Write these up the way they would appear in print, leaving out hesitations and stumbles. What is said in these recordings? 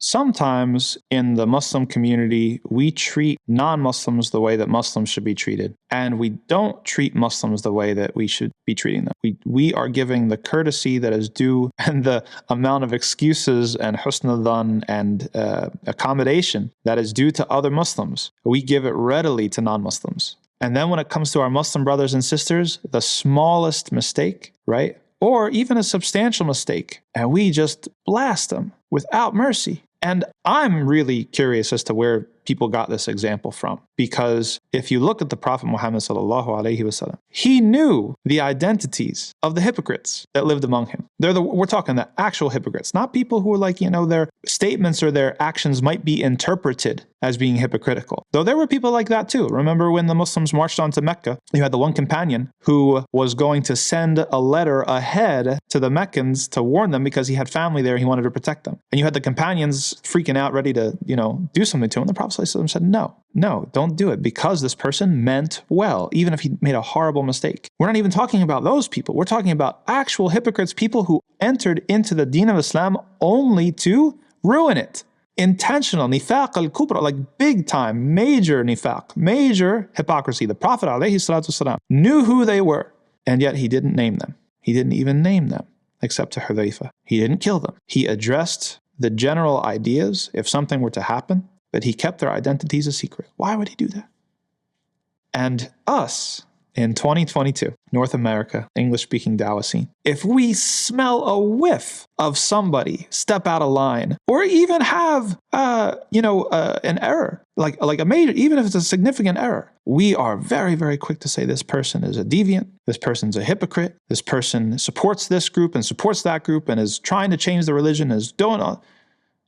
sometimes in the Muslim community, we treat non-Muslims the way that Muslims should be treated, and we don't treat Muslims the way that we should be treating them. We are giving the courtesy that is due and the amount of excuses and husn al-dhan and accommodation that is due to other Muslims. We give it readily to non-Muslims. And then when it comes to our Muslim brothers and sisters, the smallest mistake, right? Or even a substantial mistake, and we just blast them without mercy. And I'm really curious as to where people got this example from, because if you look at the Prophet Muhammad sallallahu alaihi wasallam, he knew the identities of the hypocrites that lived among him. We're talking the actual hypocrites, not people who are like, their statements or their actions might be interpreted as being hypocritical. Though there were people like that too. Remember when the Muslims marched onto Mecca, you had the one companion who was going to send a letter ahead to the Meccans to warn them because he had family there and he wanted to protect them. And you had the companions freaking out, ready to, do something to him. The Prophet ﷺ said, no, don't do it, because this person meant well, even if he made a horrible mistake. We're not even talking about those people. We're talking about actual hypocrites, people who entered into the deen of Islam only to ruin it. Intentional nifaq al-kubra, like big time, major nifaq, major hypocrisy. The Prophet ﷺ knew who they were, and yet he didn't name them. He didn't even name them, except to Hudhayfah. He didn't kill them. He addressed the general ideas if something were to happen, but he kept their identities a secret. Why would he do that? And us, in 2022, North America, English-speaking Dawah scene, if we smell a whiff of somebody step out of line, or even have, an error, like a major, even if it's a significant error, we are very, very quick to say this person is a deviant, this person's a hypocrite, this person supports this group and supports that group and is trying to change the religion, is doing all.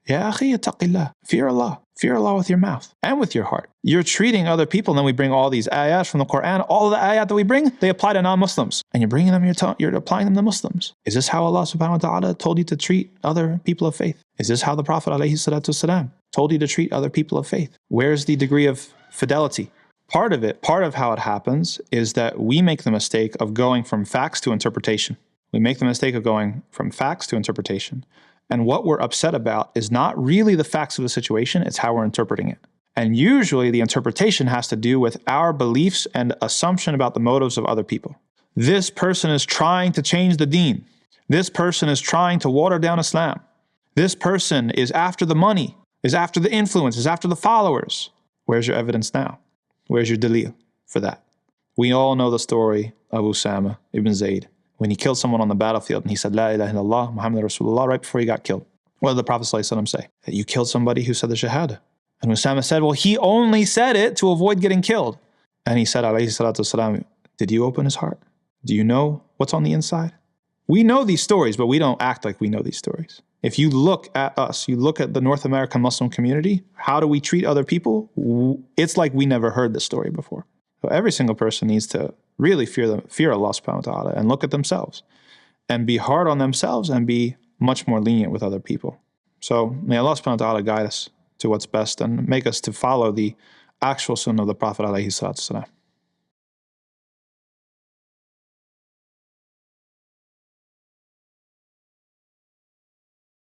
Ya akhi, ittaqillah. Fear Allah. Fear Allah with your mouth and with your heart. You're treating other people, and then we bring all these ayat from the Quran. All of the ayat that we bring, they apply to non-Muslims. And you're bringing them, you're applying them to Muslims. Is this how Allah subhanahu wa ta'ala told you to treat other people of faith? Is this how the Prophet alayhi salatu wasalam told you to treat other people of faith? Where's the degree of fidelity? Part of how it happens is that we make the mistake of going from facts to interpretation. We make the mistake of going from facts to interpretation. And what we're upset about is not really the facts of the situation, it's how we're interpreting it. And usually the interpretation has to do with our beliefs and assumption about the motives of other people. This person is trying to change the deen. This person is trying to water down Islam. This person is after the money, is after the influence, is after the followers. Where's your evidence now? Where's your dalil for that? We all know the story of Usama ibn Zayd, when he killed someone on the battlefield and he said, La ilaha illallah, Muhammad Rasulullah, right before he got killed. What did the Prophet ﷺ say? That you killed somebody who said the shahada. And Usama said, well, he only said it to avoid getting killed. And he said, alayhi salatu wasalam, did you open his heart? Do you know what's on the inside? We know these stories, but we don't act like we know these stories. If you look at us, you look at the North American Muslim community, how do we treat other people? It's like we never heard this story before. So every single person needs to really fear Allah subhanahu wa ta'ala and look at themselves and be hard on themselves and be much more lenient with other people. So may Allah subhanahu wa ta'ala guide us to what's best and make us to follow the actual sunnah of the Prophet alayhi salatu wasalam.